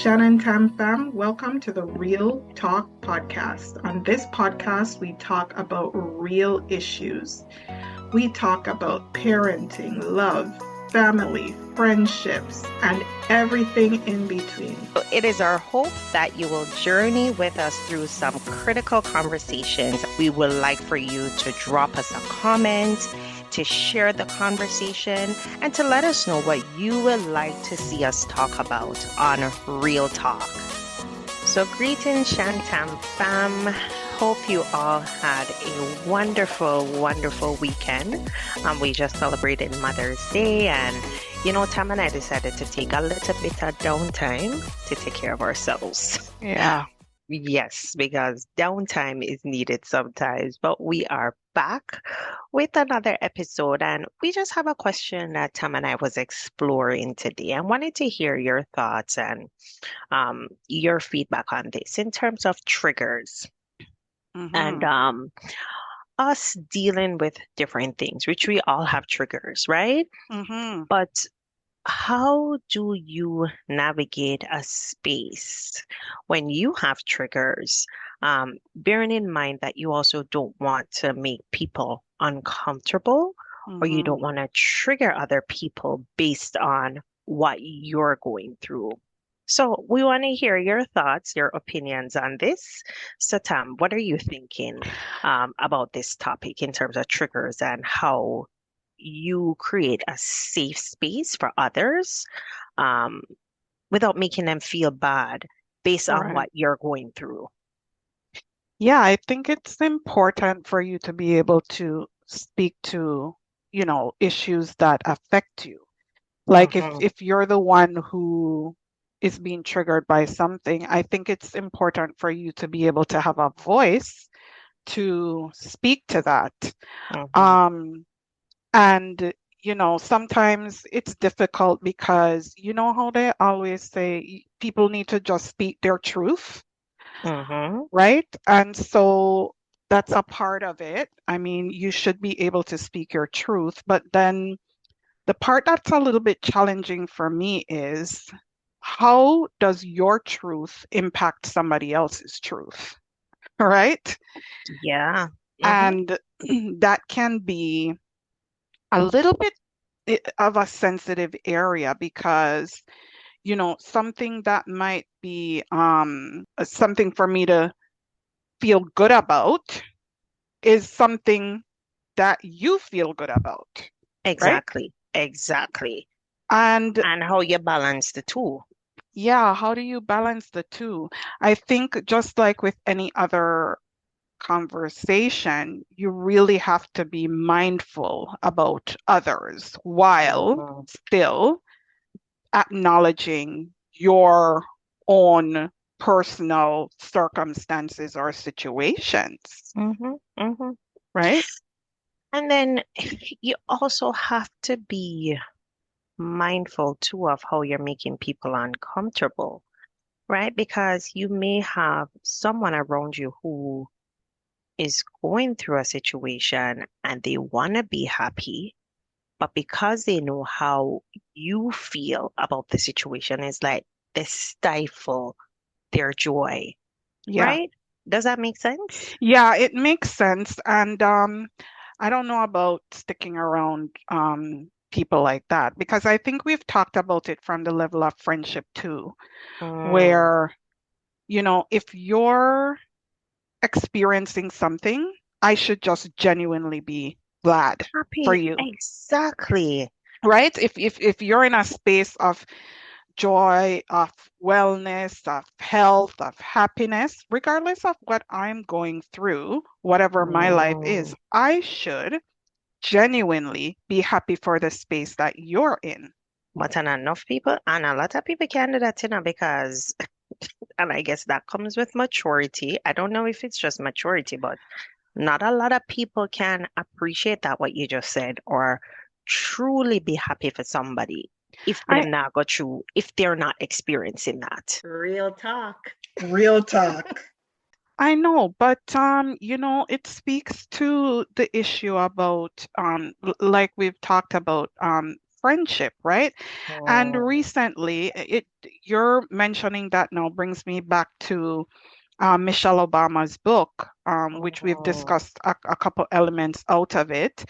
Shan and Tam fam, welcome to the Real Talk podcast. On this podcast, we talk about real issues. We talk about parenting, love, family, friendships, and everything in between. It is our hope that you will journey with us through some critical conversations. We would like for you to drop us a comment, to share the conversation, and to let us know what you would like to see us talk about on Real Talk. So greetings, Shan and Tam fam. Hope you all had a wonderful, wonderful weekend. We just celebrated Mother's Day, and Tam and I decided to take a little bit of downtime to take care of ourselves. Yeah. Yes, because downtime is needed sometimes, but we are back with another episode, and we just have a question that Tam and I was exploring today. I wanted to hear your thoughts and your feedback on this in terms of triggers and us dealing with different things, which we all have triggers, right? But how do you navigate a space when you have triggers, bearing in mind that you also don't want to make people uncomfortable or you don't want to trigger other people based on what you're going through? So we want to hear your thoughts, your opinions on this. So Tam, what are you thinking about this topic in terms of triggers and how you create a safe space for others without making them feel bad based on what you're going through? Yeah, I think it's important for you to be able to speak to, issues that affect you. Like if you're the one who is being triggered by something, I think it's important for you to be able to have a voice to speak to that. And, sometimes it's difficult because you know how they always say people need to just speak their truth, right? And so that's a part of it. I mean, you should be able to speak your truth, but then the part that's a little bit challenging for me is how does your truth impact somebody else's truth, right? Yeah. And that can be a little bit of a sensitive area because, something that might be something for me to feel good about is something that you feel good about. Exactly. Right? Exactly. And how you balance the two. Yeah, how do you balance the two? I think just like with any other conversation, you really have to be mindful about others while still acknowledging your own personal circumstances or situations, right? And then you also have to be mindful too of how you're making people uncomfortable, right? Because you may have someone around you who is going through a situation and they want to be happy, but because they know how you feel about the situation, it's like they stifle their joy, right? Does that make sense? Yeah, it makes sense. And I don't know about sticking around people like that because I think we've talked about it from the level of friendship too, where, if you're experiencing something, I should just genuinely be glad for you. Exactly. Right? If you're in a space of joy, of wellness, of health, of happiness, regardless of what I'm going through, whatever my life is, I should genuinely be happy for the space that you're in. But a lot of people can do that, because, and I guess that comes with maturity. I don't know if it's just maturity, but not a lot of people can appreciate that, what you just said, or truly be happy for somebody if they're not experiencing that. Real talk. Real talk. I know, but it speaks to the issue about like we've talked about friendship, right? And Mm, recently, you're mentioning that now brings me back to Michelle Obama's book, which we've mhm, discussed a couple elements out of it.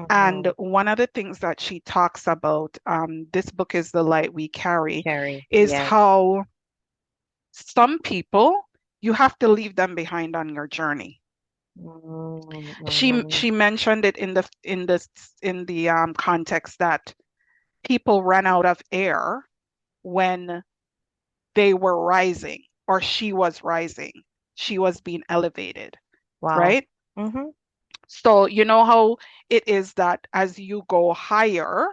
And mhm. one of the things that she talks about, this book is The Light We Carry, Carrie, is yes. how some people you have to leave them behind on your journey. Mhm. She mentioned it in the context that people ran out of air when they were rising or she was rising. She was being elevated, Wow. right? Mm-hmm. So you know how it is that as you go higher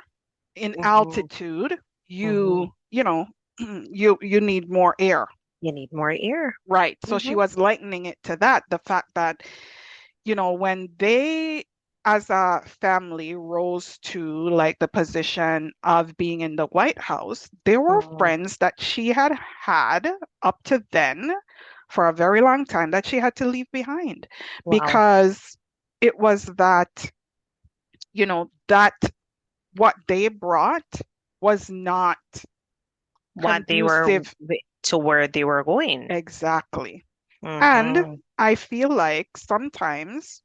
in Mm-hmm. altitude, Mm-hmm. you know, you need more air. You need more air. Right. So she Mm-hmm. was likening it to that, the fact that, when they as a family rose to like the position of being in the White House, there were Mm. friends that she had had up to then for a very long time that she had to leave behind Wow. because it was that, that what they brought was not What they were conducive. to where they were going. Exactly. And Mm-hmm. I feel like sometimes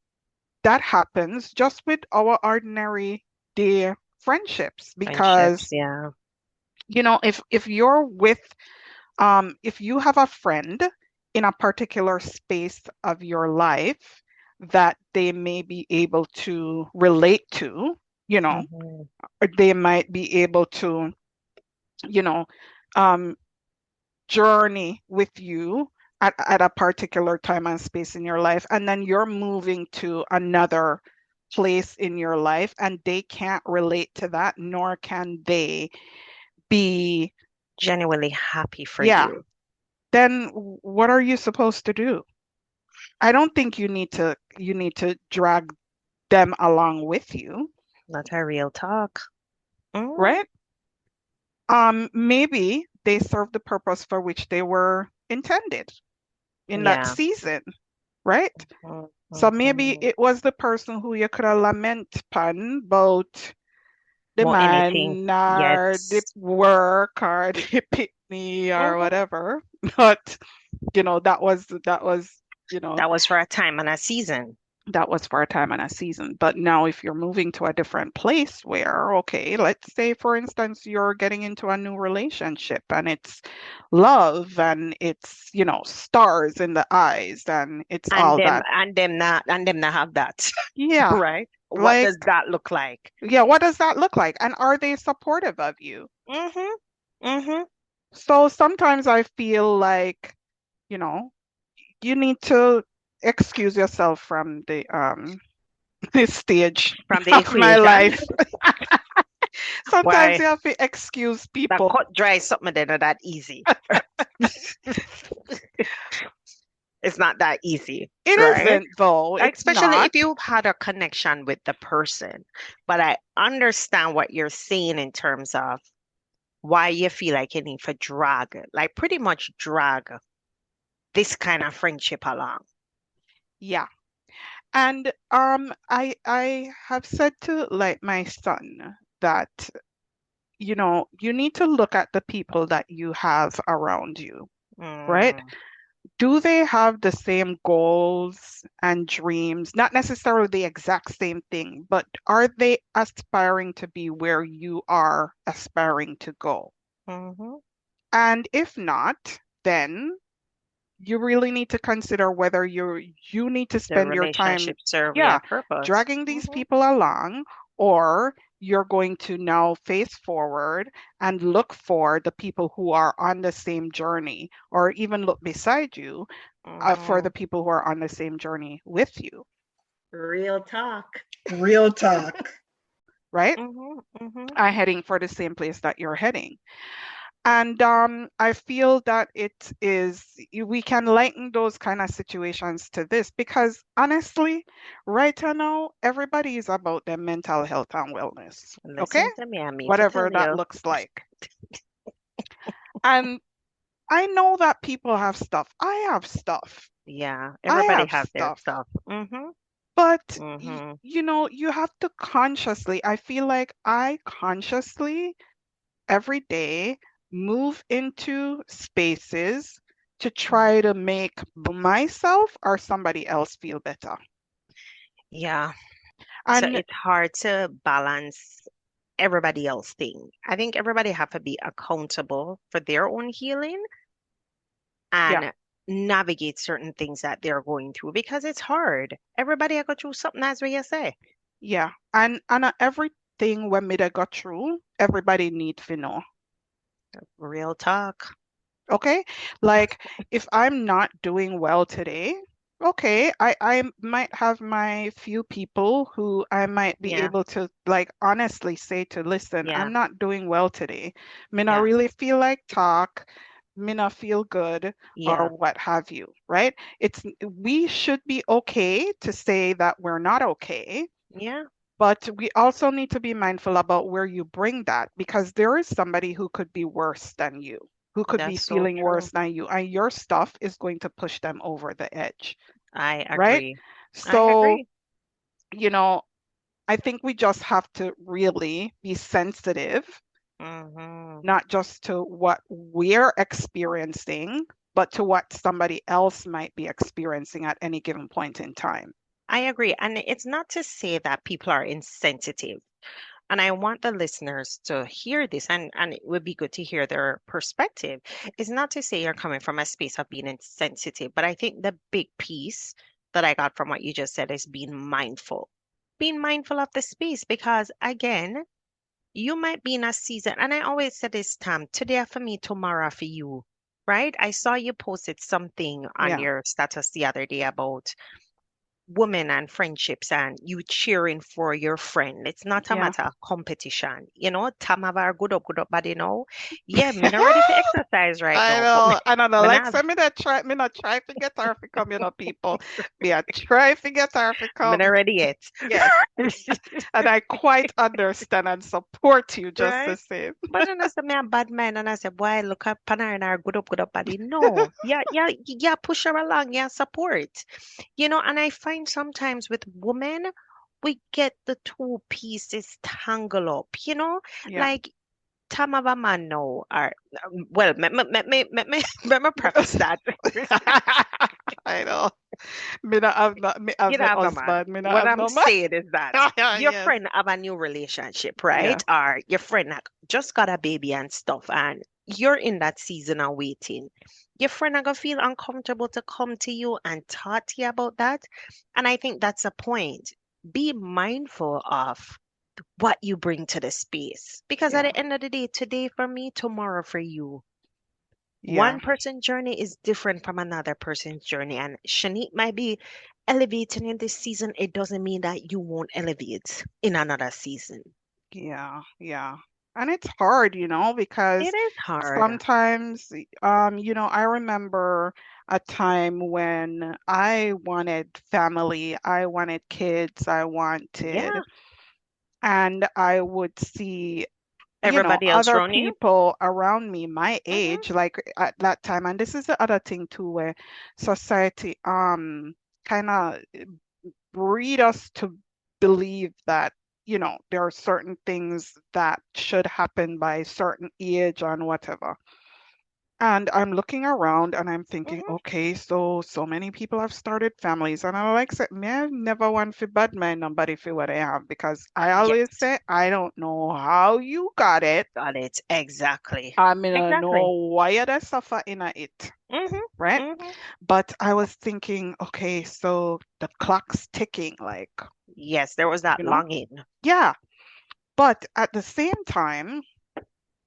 that happens just with our ordinary day friendships Friendships, because, yeah. if you're with, if you have a friend in a particular space of your life that they may be able to relate to, you know, Mm-hmm. or they might be able to, you know, um, journey with you at a particular time and space in your life, and then you're moving to another place in your life, and they can't relate to that, nor can they be, Genuinely happy for yeah, you. then what are you supposed to do? I don't think you need to drag them along with you, Not a real talk. Mm, right? Maybe they serve the purpose for which they were intended in that yeah. season, right? So maybe Mm-hmm. it was the person who you could have lament upon about the More anything. man or the Yes. work or the picnic or Mm-hmm. whatever. But that was, you know, That was for a time and a season. that was for a time and a season. But now if you're moving to a different place where, okay, let's say for instance you're getting into a new relationship and it's love and it's, stars in the eyes and it's And all them that. and them not have that. Yeah. Right? What Like, does that look like? yeah, what does that look like? And are they supportive of you? Mm-hmm. Mm-hmm. So sometimes I feel like, you know, you need to excuse yourself from the this stage From the of my equation. life. Sometimes Why you have to excuse that people. cut dry something that not that easy. It's not that easy, It right? isn't though. It's Especially not. if you've had a connection with the person. But I understand what you're saying in terms of why you feel like you need to drag, like pretty much drag this kind of friendship along. Yeah. And I have said to like my son that, you need to look at the people that you have around you, right? Mm, Do they have the same goals and dreams? Not necessarily the exact same thing, but are they aspiring to be where you are aspiring to go? hmm. And if not, then you really need to consider whether you need to The spend your time, relationship serve your yeah, purpose. dragging these Hmm. people along, or you're going to now face forward and look for the people who are on the same journey, or even look beside you for Hmm. the people who are on the same journey with you, Real talk. Real talk. right? Hmm. Hmm. Are heading for the same place that you're heading. And I feel that we can liken those kind of situations to this because honestly, right now, everybody is about their mental health and wellness. Okay? Listen to me, I mean to Whatever tell that you. looks like. And I know that people have stuff. I have stuff. Yeah, I everybody have have their stuff. stuff. Hmm. But Mm-hmm. you have to consciously, I feel like I consciously every day move into spaces to try to make myself or somebody else feel better. Yeah. So And it's hard to balance everybody else thing. I think everybody have to be accountable for their own healing yeah, and navigate certain things that they're going through because it's hard. Everybody go through something, as what you say. yeah. And everything when me they got through, everybody need to know. Real talk. Okay? Like if I'm not doing well today, okay, I might have my few people who I might be Yeah, able to like honestly say to listen, yeah, I'm not doing well today. Me not yeah, really feel like talk, me not feel good or yeah, what have you, right? We should be okay to say that we're not okay. yeah. But we also need to be mindful about where you bring that because there is somebody who could be worse than you, who could be That's so feeling true. worse than you, and your stuff is going to push them over the edge, I right? agree. I So, agree. you know, I think we just have to really be sensitive, Mm-hmm. not just to what we're experiencing, but to what somebody else might be experiencing at any given point in time. I agree. And it's not to say that people are insensitive. And I want the listeners to hear this, and it would be good to hear their perspective. It's not to say you're coming from a space of being insensitive, but I think the big piece that I got from what you just said is being mindful. Being mindful of the space because, again, you might be in a season, and I always say this, Tam, today for me, tomorrow for you, right? I saw you posted something on Yeah, your status the other day about women and friendships and you cheering for your friend. It's not a yeah. matter of competition. Tam have a good up body now. Yeah, me not ready for exercise right I now, but know, and I me like not, say me not try to get her to come, people. Me a try to get her to me not come. ready yet. Yes, and I quite understand and support you just the Right? same. But then I said, me a bad man, and I said, boy, look up on her and her good up body. No, yeah, yeah, yeah, push her along, yeah, support. And I find sometimes with women, we get the two pieces tangled up, Yeah. like Tam of a man now, or well, let me preface that. I know. Me not have me have You don't no have no man. husband. Me not What have I'm no man. saying is that your Yes. friend have a new relationship, Yeah. right? Or your friend just got a baby and stuff, and you're in that season of waiting. Your friend are gonna feel uncomfortable to come to you and talk to you about that. And I think that's a point. Be mindful of what you bring to the space. Because at Yeah. the end of the day, today for me, tomorrow for you. Yeah. One person's journey is different from another person's journey. And Shanique might be elevating in this season. It doesn't mean that you won't elevate in another season. Yeah. Yeah. And it's hard, because It is hard. sometimes, I remember a time when I wanted family, I wanted kids, Yeah. and I would see, Everybody else other around you. people around me my Hmm. age, like at that time. And this is the other thing too, where society kind of breed us to believe that, there are certain things that should happen by certain age and whatever. And I'm looking around and I'm thinking, Hmm. okay, so many people have started families. And I like say, me, I never want to bad mind nobody for what I have because I always Yes. say, I don't know how you got it. Got it. Exactly. I mean, I know Exactly. why you da suffer in it, Hmm. right? Hmm. But I was thinking, okay, so the clock's ticking, like, Yes, there was that you know, longing. yeah. But at the same time,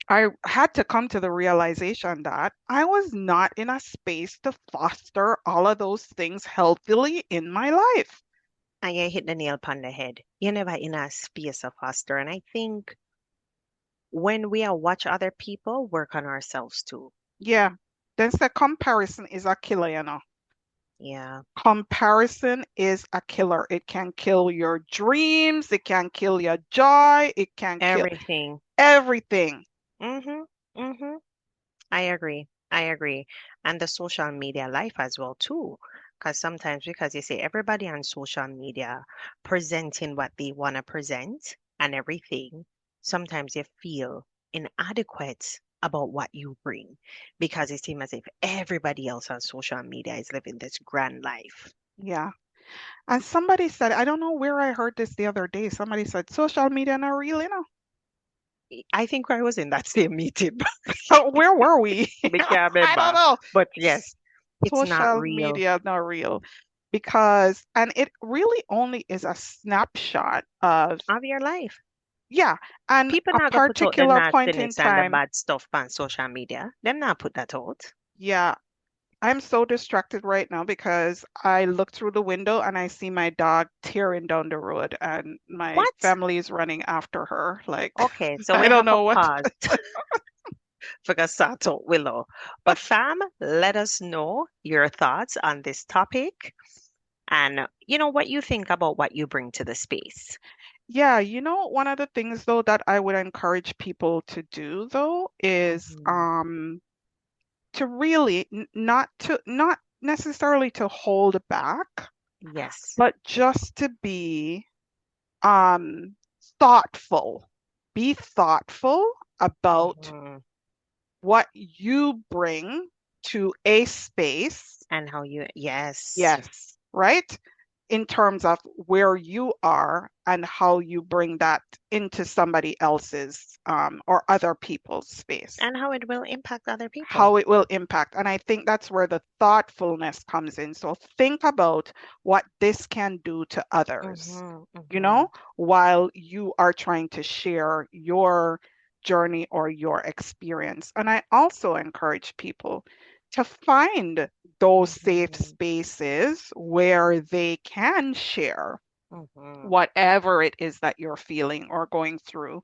I had to come to the realization that I was not in a space to foster all of those things healthily in my life. And you hit the nail upon the head. You're never in a space of foster. And I think when we are watch other people, work on ourselves too. Yeah. Then the comparison is a killer, you know. Yeah. Comparison is a killer. It can kill your dreams, it can kill your joy, it can kill Everything. everything. Mm-hmm. Mm-hmm. I agree. I agree. And the social media life as well too. Because sometimes, because you say everybody on social media presenting what they want to present and everything, sometimes you feel inadequate about what you bring because it seems as if everybody else on social media is living this grand life. Yeah. And somebody said, I don't know where I heard this the other day. Somebody said, social media not real, I think I was in that same meeting. Where were we? I can't I don't remember. know. But yes, it's not Social real. media not real because, and it really only is a snapshot of your life. yeah, and People a not gonna put out the particular point in nastiness and the time. bad stuff on social media. Them not put that out. Yeah, I'm so distracted right now because I look through the window and I see my dog tearing down the road and my What? family is running after her. Like, Okay, so I we don't have a know what. pause for Sato Willow. But fam, let us know your thoughts on this topic and what you think about what you bring to the space. Yeah, one of the things though that I would encourage people to do though is to really not necessarily to hold back, Yes. but just to be thoughtful. Be thoughtful about what you bring to a space. And how you, yes. Yes, right? In terms of where you are and how you bring that into somebody else's or other people's space. And how it will impact other people. How it will impact. And I think that's where the thoughtfulness comes in. So think about what this can do to others, while you are trying to share your journey or your experience. And I also encourage people to find those safe spaces where they can share whatever it is that you're feeling or going through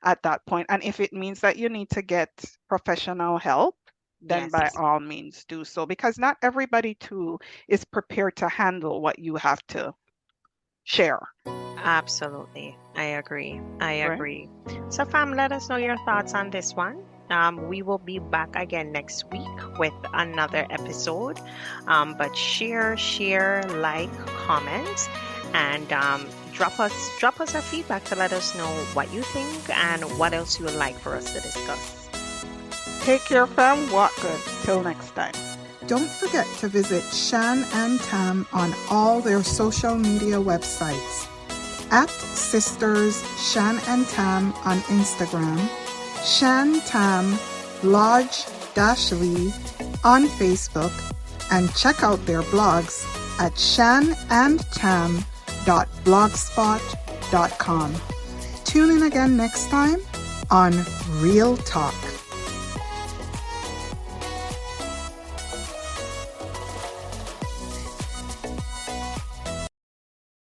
at that point. And if it means that you need to get professional help, then by all means do so, because not everybody too is prepared to handle what you have to share. Absolutely. I agree. Right. So fam, let us know your thoughts on this one. We will be back again next week with another episode. But share, like, comment, and drop us a feedback to let us know what you think and what else you would like for us to discuss. Take care, fam. Walk good. Till next time. Don't forget to visit Shan and Tam on all their social media websites. At Sisters Shan and Tam on Instagram, Shan Tam Lodge-Lee on Facebook, and check out their blogs at shanandtam.blogspot.com. Tune in again next time on Real Talk.